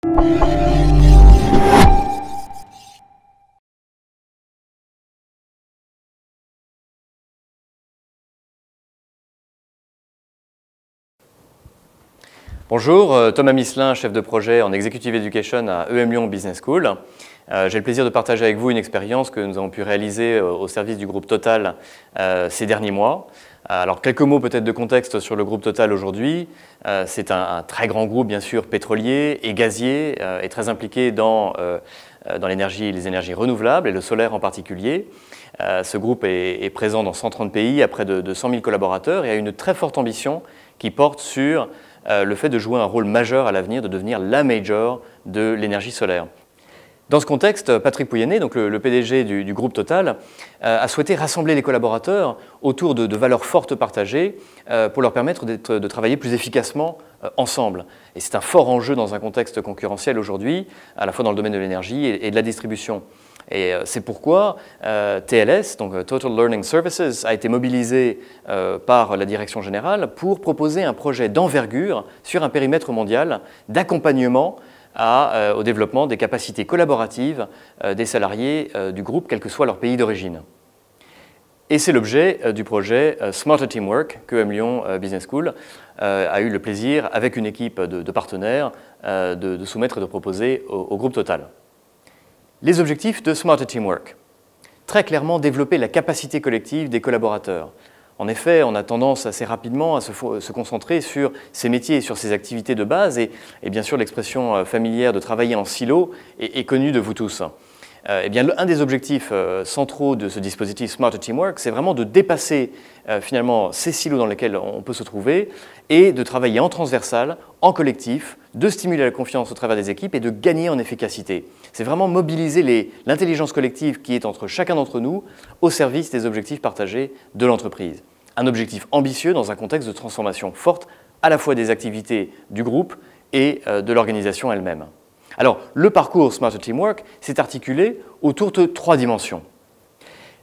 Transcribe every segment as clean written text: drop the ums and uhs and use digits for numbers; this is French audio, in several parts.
Bonjour, Thomas Misselin, chef de projet en Executive Education à EM Lyon Business School. J'ai le plaisir de partager avec vous une expérience que nous avons pu réaliser au service du groupe Total ces derniers mois. Alors quelques mots peut-être de contexte sur le groupe Total aujourd'hui. C'est un très grand groupe bien sûr pétrolier et gazier et très impliqué dans les énergies renouvelables et le solaire en particulier. Ce groupe est présent dans 130 pays à près de 100 000 collaborateurs et a une très forte ambition qui porte sur le fait de jouer un rôle majeur à l'avenir, de devenir la major de l'énergie solaire. Dans ce contexte, Patrick Pouyanné, donc le PDG du groupe Total, a souhaité rassembler les collaborateurs autour de valeurs fortes partagées pour leur permettre de travailler plus efficacement ensemble. Et c'est un fort enjeu dans un contexte concurrentiel aujourd'hui, à la fois dans le domaine de l'énergie et de la distribution. Et c'est pourquoi TLS, donc Total Learning Services, a été mobilisé par la direction générale pour proposer un projet d'envergure sur un périmètre mondial d'accompagnement au développement des capacités collaboratives des salariés du groupe, quel que soit leur pays d'origine. Et c'est l'objet du projet Smarter Teamwork que EM Lyon Business School a eu le plaisir, avec une équipe de partenaires, de soumettre et de proposer au groupe Total. Les objectifs de Smarter Teamwork. Très clairement, développer la capacité collective des collaborateurs. En effet, on a tendance assez rapidement à se concentrer sur ces métiers et sur ces activités de base. Et bien sûr, l'expression familière de travailler en silo est connue de vous tous. Eh bien, un des objectifs centraux de ce dispositif Smarter Teamwork, c'est vraiment de dépasser finalement ces silos dans lesquels on peut se trouver et de travailler en transversal, en collectif, de stimuler la confiance au travers des équipes et de gagner en efficacité. C'est vraiment mobiliser l'intelligence collective qui est entre chacun d'entre nous au service des objectifs partagés de l'entreprise. Un objectif ambitieux dans un contexte de transformation forte à la fois des activités du groupe et de l'organisation elle-même. Alors, le parcours Smarter Teamwork s'est articulé autour de 3 dimensions.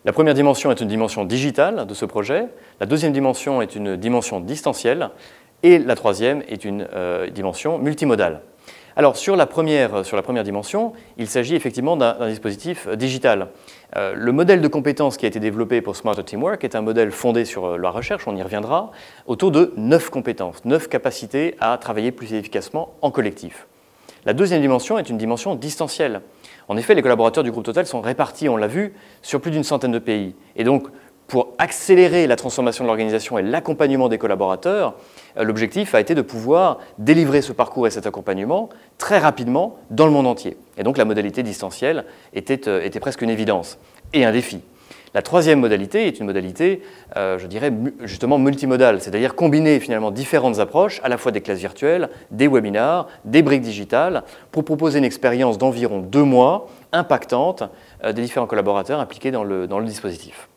La première dimension est une dimension digitale de ce projet, la deuxième dimension est une dimension distancielle et la troisième est une dimension multimodale. Alors, sur la première dimension, il s'agit effectivement d'un dispositif digital. Le modèle de compétences qui a été développé pour Smarter Teamwork est un modèle fondé sur la recherche, on y reviendra, autour de 9 compétences, 9 capacités à travailler plus efficacement en collectif. La deuxième dimension est une dimension distancielle. En effet, les collaborateurs du groupe Total sont répartis, on l'a vu, sur plus d'une centaine de pays. Et donc, pour accélérer la transformation de l'organisation et l'accompagnement des collaborateurs, l'objectif a été de pouvoir délivrer ce parcours et cet accompagnement très rapidement dans le monde entier. Et donc, la modalité distancielle était presque une évidence et un défi. La troisième modalité est une modalité, je dirais, justement multimodale, c'est-à-dire combiner finalement différentes approches, à la fois des classes virtuelles, des webinars, des briques digitales, pour proposer une expérience d'environ 2 mois, impactante, des différents collaborateurs impliqués dans le dispositif.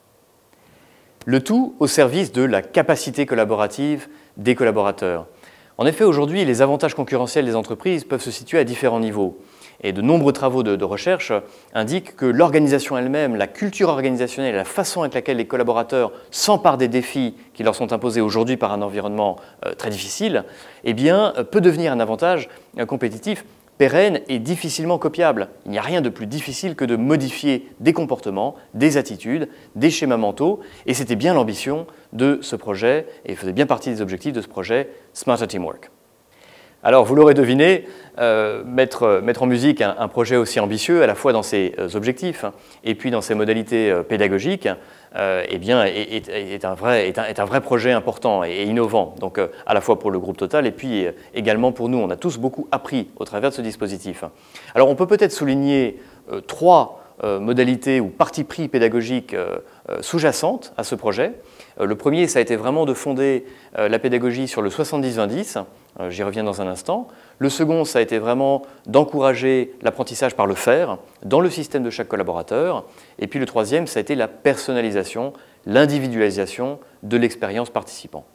Le tout au service de la capacité collaborative des collaborateurs. En effet, aujourd'hui, les avantages concurrentiels des entreprises peuvent se situer à différents niveaux. Et de nombreux travaux de recherche indiquent que l'organisation elle-même, la culture organisationnelle, la façon avec laquelle les collaborateurs s'emparent des défis qui leur sont imposés aujourd'hui par un environnement très difficile, eh bien, peut devenir un avantage compétitif pérenne et difficilement copiable. Il n'y a rien de plus difficile que de modifier des comportements, des attitudes, des schémas mentaux, et c'était bien l'ambition de ce projet, et faisait bien partie des objectifs de ce projet Smarter Teamwork. Alors, vous l'aurez deviné, mettre en musique un projet aussi ambitieux, à la fois dans ses objectifs et puis dans ses modalités pédagogiques, eh bien, est un vrai projet important et innovant, donc à la fois pour le groupe Total et puis également pour nous. On a tous beaucoup appris au travers de ce dispositif. Alors, on peut peut-être souligner 3 modalités ou parties pris pédagogiques sous-jacentes à ce projet. Le premier, ça a été vraiment de fonder la pédagogie sur le 70-20-10, j'y reviens dans un instant. Le second, ça a été vraiment d'encourager l'apprentissage par le faire dans le système de chaque collaborateur. Et puis le troisième, ça a été la personnalisation, l'individualisation de l'expérience participant.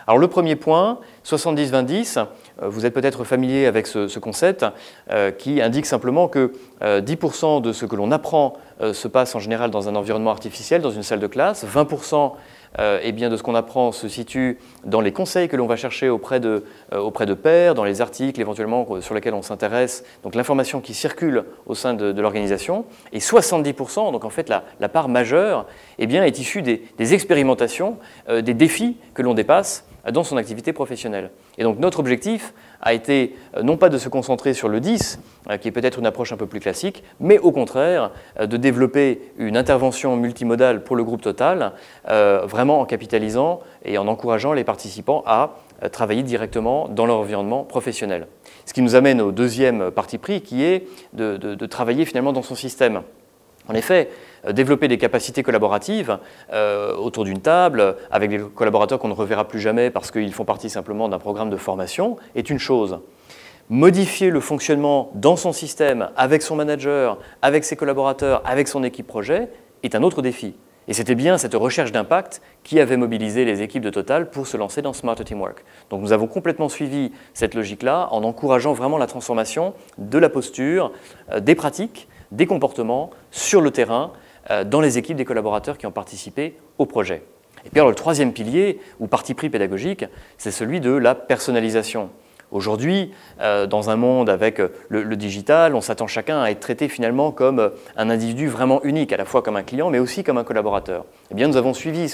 Alors le premier point, 70-20-10, vous êtes peut-être familier avec ce concept qui indique simplement que 10% de ce que l'on apprend se passe en général dans un environnement artificiel, dans une salle de classe, 20% eh bien, de ce qu'on apprend se situe dans les conseils que l'on va chercher auprès de pairs, dans les articles éventuellement sur lesquels on s'intéresse, donc l'information qui circule au sein de l'organisation, et 70%, donc en fait la part majeure, eh bien, est issue des expérimentations, des défis que l'on dépasse dans son activité professionnelle. Et donc notre objectif a été non pas de se concentrer sur le 10, qui est peut-être une approche un peu plus classique, mais au contraire de développer une intervention multimodale pour le groupe Total, vraiment en capitalisant et en encourageant les participants à travailler directement dans leur environnement professionnel. Ce qui nous amène au deuxième parti pris, qui est de travailler finalement dans son système. En effet, développer des capacités collaboratives autour d'une table, avec des collaborateurs qu'on ne reverra plus jamais parce qu'ils font partie simplement d'un programme de formation, est une chose. Modifier le fonctionnement dans son système, avec son manager, avec ses collaborateurs, avec son équipe projet, est un autre défi. Et c'était bien cette recherche d'impact qui avait mobilisé les équipes de Total pour se lancer dans Smarter Teamwork. Donc nous avons complètement suivi cette logique-là en encourageant vraiment la transformation de la posture, des pratiques, des comportements sur le terrain, dans les équipes des collaborateurs qui ont participé au projet. Et puis alors le troisième pilier, ou parti pris pédagogique, c'est celui de la personnalisation. Aujourd'hui, dans un monde avec le digital, on s'attend chacun à être traité finalement comme un individu vraiment unique, à la fois comme un client, mais aussi comme un collaborateur. Eh bien, nous avons suivi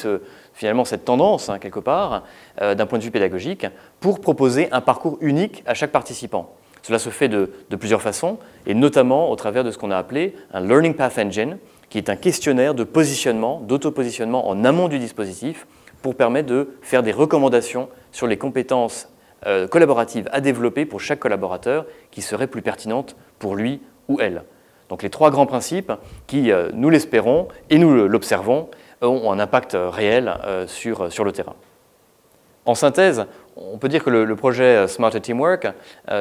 finalement cette tendance, quelque part, d'un point de vue pédagogique, pour proposer un parcours unique à chaque participant. Cela se fait de plusieurs façons, et notamment au travers de ce qu'on a appelé un Learning Path Engine, qui est un questionnaire de positionnement, d'auto-positionnement en amont du dispositif, pour permettre de faire des recommandations sur les compétences collaboratives à développer pour chaque collaborateur qui seraient plus pertinentes pour lui ou elle. Donc les trois grands principes qui, nous l'espérons et nous l'observons, ont un impact réel sur le terrain. En synthèse, on peut dire que le projet Smarter Teamwork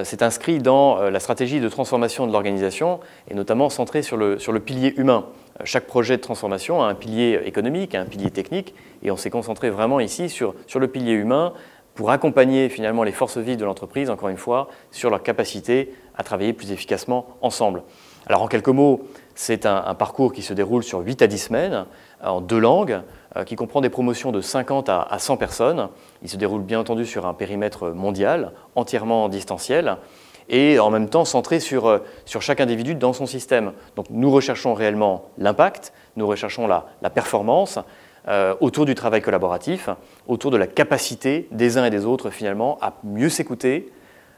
s'est inscrit dans la stratégie de transformation de l'organisation et notamment centré sur le pilier humain. Chaque projet de transformation a un pilier économique, un pilier technique et on s'est concentré vraiment ici sur le pilier humain pour accompagner finalement les forces vives de l'entreprise, encore une fois, sur leur capacité à travailler plus efficacement ensemble. Alors en quelques mots, c'est un parcours qui se déroule sur 8 à 10 semaines, en 2 langues, qui comprend des promotions de 50 à 100 personnes. Il se déroule bien entendu sur un périmètre mondial, entièrement distanciel, et en même temps centré sur chaque individu dans son système. Donc nous recherchons réellement l'impact, nous recherchons la performance, autour du travail collaboratif, autour de la capacité des uns et des autres finalement à mieux s'écouter,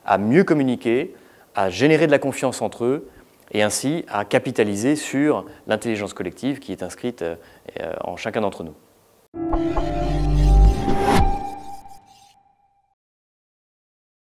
à mieux communiquer, à générer de la confiance entre eux et ainsi à capitaliser sur l'intelligence collective qui est inscrite en chacun d'entre nous.